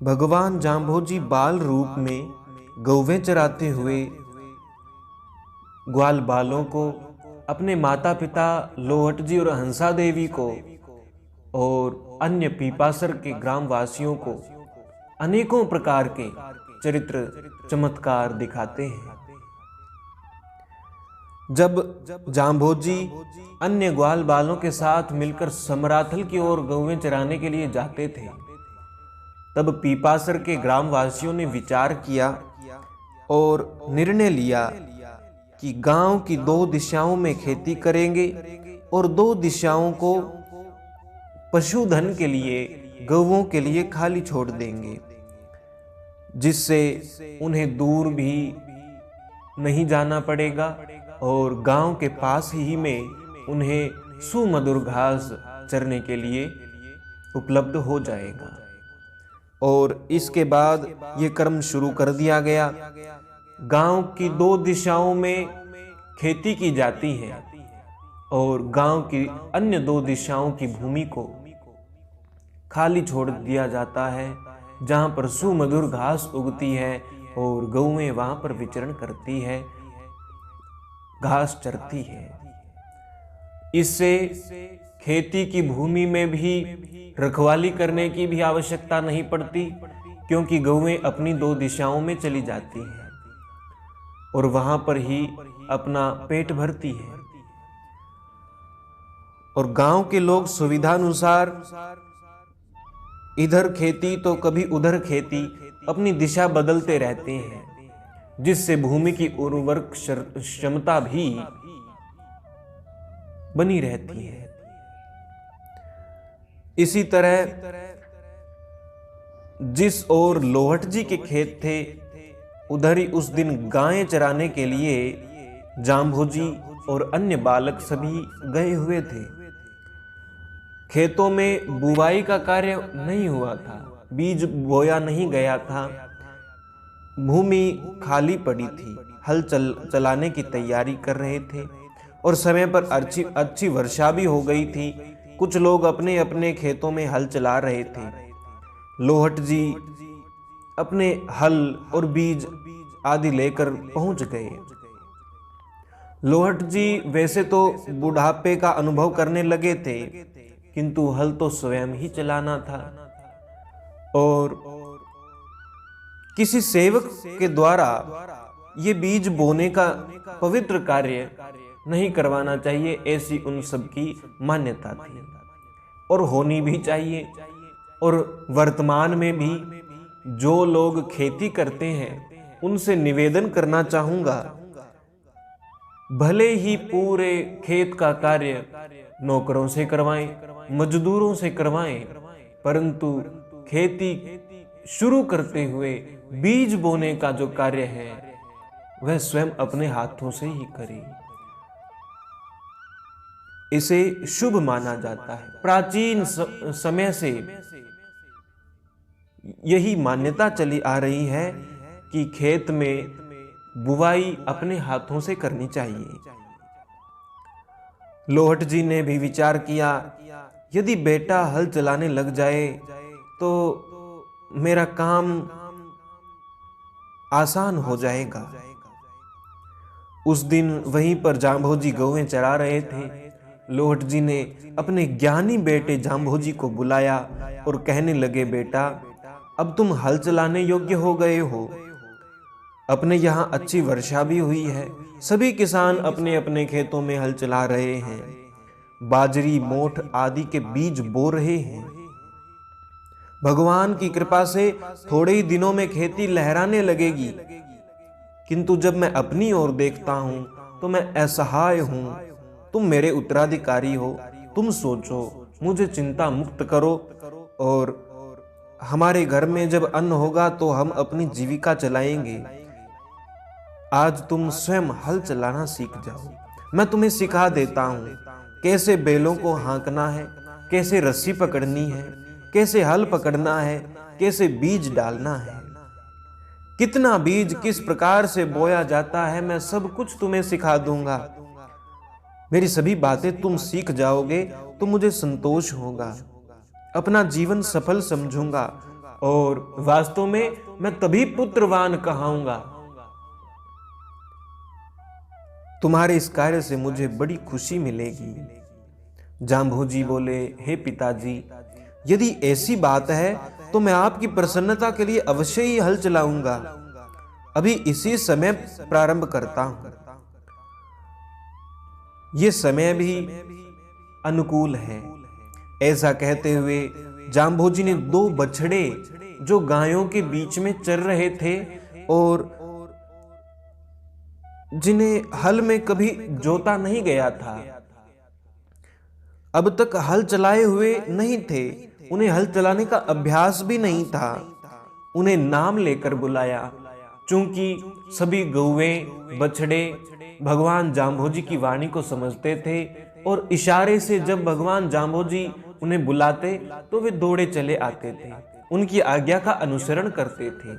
भगवान जाम्भोजी बाल रूप में गौवें चराते हुए ग्वाल बालों को, अपने माता पिता लोहट जी और हंसा देवी को और अन्य पीपासर के ग्रामवासियों को अनेकों प्रकार के चरित्र चमत्कार दिखाते हैं। जब जाम्भोजी अन्य ग्वाल बालों के साथ मिलकर समराथल की ओर गौवें चराने के लिए जाते थे, तब पीपासर के ग्रामवासियों ने विचार किया और निर्णय लिया कि गांव की 2 दिशाओं में खेती करेंगे और 2 दिशाओं को पशुधन के लिए, गौओं के लिए खाली छोड़ देंगे, जिससे उन्हें दूर भी नहीं जाना पड़ेगा और गांव के पास ही में उन्हें सुमधुर घास चरने के लिए उपलब्ध हो जाएगा। और इसके बाद ये कर्म शुरू कर दिया गया। गांव की 2 दिशाओं में खेती की जाती है और गांव की अन्य 2 दिशाओं की भूमि को खाली छोड़ दिया जाता है, जहां पर सुमधुर घास उगती है और गौएं वहां पर विचरण करती है, घास चरती है। इससे खेती की भूमि में भी रखवाली करने की भी आवश्यकता नहीं पड़ती, क्योंकि गौएं अपनी 2 दिशाओं में चली जाती हैं और वहां पर ही अपना पेट भरती है। और गांव के लोग सुविधानुसार इधर खेती तो कभी उधर खेती अपनी दिशा बदलते रहते हैं, जिससे भूमि की उर्वरक क्षमता भी बनी रहती है। इसी तरह जिस ओर लोहट जी के खेत थे, उधर ही उस दिन गायें चराने के लिए जाम्भोजी और अन्य बालक सभी गए हुए थे। खेतों में बुवाई का कार्य नहीं हुआ था, बीज बोया नहीं गया था, भूमि खाली पड़ी थी, हल चलाने की तैयारी कर रहे थे और समय पर अच्छी वर्षा भी हो गई थी। कुछ लोग अपने अपने खेतों में हल चला रहे थे। लोहट जी अपने हल और बीज आदि लेकर पहुंच गए। लोहट जी वैसे तो बुढ़ापे का अनुभव करने लगे थे, किंतु हल तो स्वयं ही चलाना था और किसी सेवक के द्वारा ये बीज बोने का पवित्र कार्य नहीं करवाना चाहिए, ऐसी उन सब की मान्यता थी और होनी भी चाहिए। और वर्तमान में भी जो लोग खेती करते हैं उनसे निवेदन करना चाहूंगा, भले ही पूरे खेत का कार्य नौकरों से करवाएं, मजदूरों से करवाएं, परंतु खेती शुरू करते हुए बीज बोने का जो कार्य है वह स्वयं अपने हाथों से ही करें। इसे शुभ माना जाता है। प्राचीन समय से यही मान्यता चली आ रही है कि खेत में बुवाई अपने हाथों से करनी चाहिए। लोहट जी ने भी विचार किया, यदि बेटा हल चलाने लग जाए तो मेरा काम आसान हो जाएगा। उस दिन वहीं पर जाम्भोजी गौएं चरा रहे थे। लोहट जी ने अपने ज्ञानी बेटे जाम्भोजी को बुलाया और कहने लगे, बेटा अब तुम हल चलाने योग्य हो गए हो। अपने यहाँ अच्छी वर्षा भी हुई है, सभी किसान अपने अपने खेतों में हल चला रहे हैं, बाजरी, मोठ आदि के बीज बो रहे हैं। भगवान की कृपा से थोड़े ही दिनों में खेती लहराने लगेगी, किंतु जब मैं अपनी ओर देखता हूं तो मैं असहाय हूं। तुम मेरे उत्तराधिकारी हो, तुम सोचो, मुझे चिंता मुक्त करो और हमारे घर में जब अन्न होगा तो हम अपनी जीविका चलाएंगे। आज तुम स्वयं हल चलाना सीख जाओ, मैं तुम्हें सिखा देता हूं कैसे बैलों को हाँकना है, कैसे रस्सी पकड़नी है, कैसे हल पकड़ना है, कैसे बीज डालना है, कितना बीज किस प्रकार से बोया जाता है, मैं सब कुछ तुम्हें सिखा दूंगा। मेरी सभी बातें तुम सीख जाओगे तो मुझे संतोष होगा, अपना जीवन सफल समझूंगा और वास्तव में मैं तभी पुत्रवान कहाऊंगा। तुम्हारे इस कार्य से मुझे बड़ी खुशी मिलेगी। जांभोजी बोले, हे पिताजी, यदि ऐसी बात है तो मैं आपकी प्रसन्नता के लिए अवश्य ही हल चलाऊंगा। अभी इसी समय प्रारंभ करता हूं। यह समय भी अनुकूल है। ऐसा कहते हुए जांभोजी ने 2 बछड़े जो गायों के बीच में चर रहे थे और जिन्हें हल में कभी जोता नहीं गया था, अब तक हल चलाए हुए नहीं थे, उन्हें हल चलाने का अभ्यास भी नहीं था, उन्हें नाम लेकर बुलाया। चूंकि सभी गौवें बछड़े भगवान जांभोजी की वाणी को समझते थे और इशारे से जब भगवान जांभोजी उन्हें बुलाते तो वे दौड़े चले आते थे, उनकी आज्ञा का अनुसरण करते थे।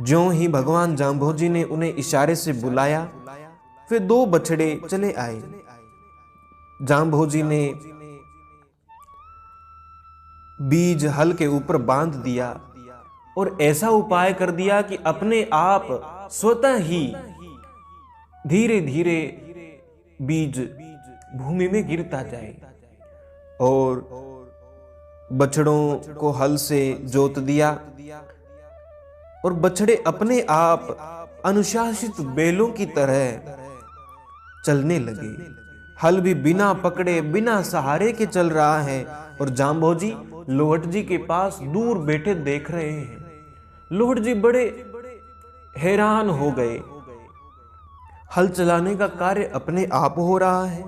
ज्यों ही भगवान जांभोजी ने उन्हें इशारे से बुलाया, वे 2 बछड़े चले आए। जांभोजी ने बीज हल के ऊपर बांध दिया और ऐसा उपाय कर दिया कि अपने आप स्वतः ही धीरे धीरे बीज भूमि में गिरता जाए और बछड़ों को हल से जोत दिया और बछड़े अपने आप अनुशासित बैलों की तरह चलने लगे। हल भी बिना पकड़े बिना सहारे के चल रहा है और जांभोजी लोहट जी के पास दूर बैठे देख रहे हैं। लोहट जी बड़े हैरान हो गए। हल चलाने का कार्य अपने आप हो रहा है।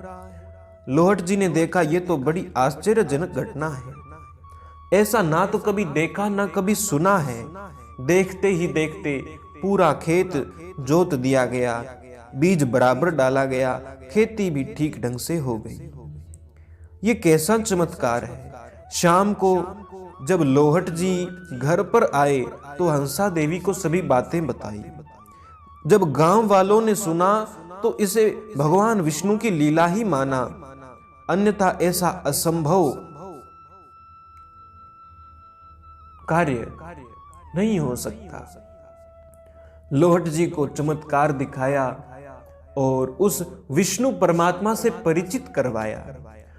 लोहट जी ने देखा, ये तो बड़ी आश्चर्यजनक घटना है। ऐसा ना तो कभी देखा ना कभी सुना है। देखते ही देखते पूरा खेत जोत दिया गया, बीज बराबर डाला गया, खेती भी ठीक ढंग से हो गई। ये कैसा चमत्कार है। शाम को जब लोहट जी घर पर आए तो हंसा देवी को सभी बातें बताई। जब गांव वालों ने सुना तो इसे भगवान विष्णु की लीला ही माना, अन्यथा ऐसा असंभव कार्य नहीं हो सकता। लोहट जी को चमत्कार दिखाया और उस विष्णु परमात्मा से परिचित करवाया।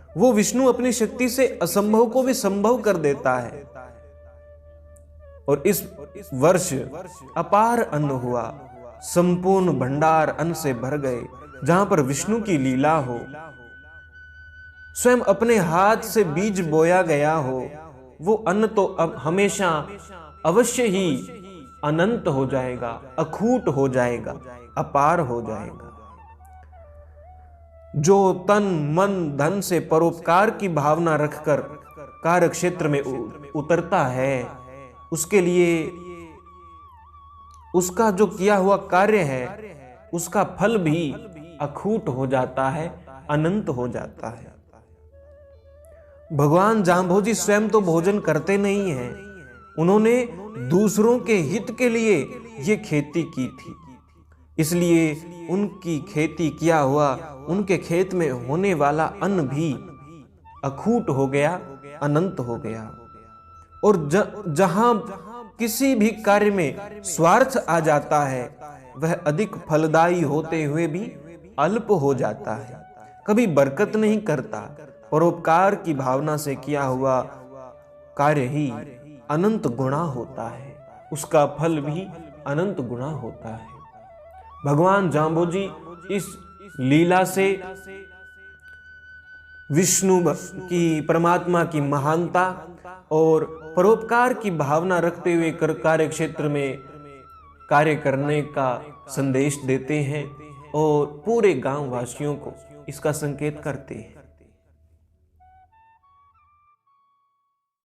वो विष्णु अपनी शक्ति से असंभव को भी संभव कर देता है। और इस वर्ष अपार अन्न हुआ, संपूर्ण भंडार अन्न से भर गए। जहां पर विष्णु की लीला हो, स्वयं अपने हाथ से बीज बोया गया हो, वो अन्न तो अब हमेशा अवश्य ही अनंत हो जाएगा, अखूट हो जाएगा, अपार हो जाएगा। जो तन मन धन से परोपकार की भावना रखकर कार्य क्षेत्र में उतरता है, उसके लिए उसका जो किया हुआ कार्य है उसका फल भी अखूट हो जाता है, अनंत हो जाता है। भगवान जांभोजी स्वयं तो भोजन करते नहीं हैं, उन्होंने दूसरों के हित के लिए ये खेती की थी। इसलिए उनकी खेती किया हुआ, उनके खेत में होने वाला अन्न भी अखूट हो गया, अनंत हो गया। और जहां किसी भी कार्य में स्वार्थ आ जाता है, वह अधिक फलदायी होते हुए भी अल्प हो जाता है, कभी बरकत नहीं करता। परोपकार की भावना से किया हुआ कार्य ही अनंत गुणा होता है, उसका फल भी अनंत गुणा होता है। भगवान जांभोजी इस लीला से विष्णु की, परमात्मा की महानता और परोपकार की भावना रखते हुए कार्य क्षेत्र में कार्य करने का संदेश देते हैं और पूरे गांव वासियों को इसका संकेत करते हैं।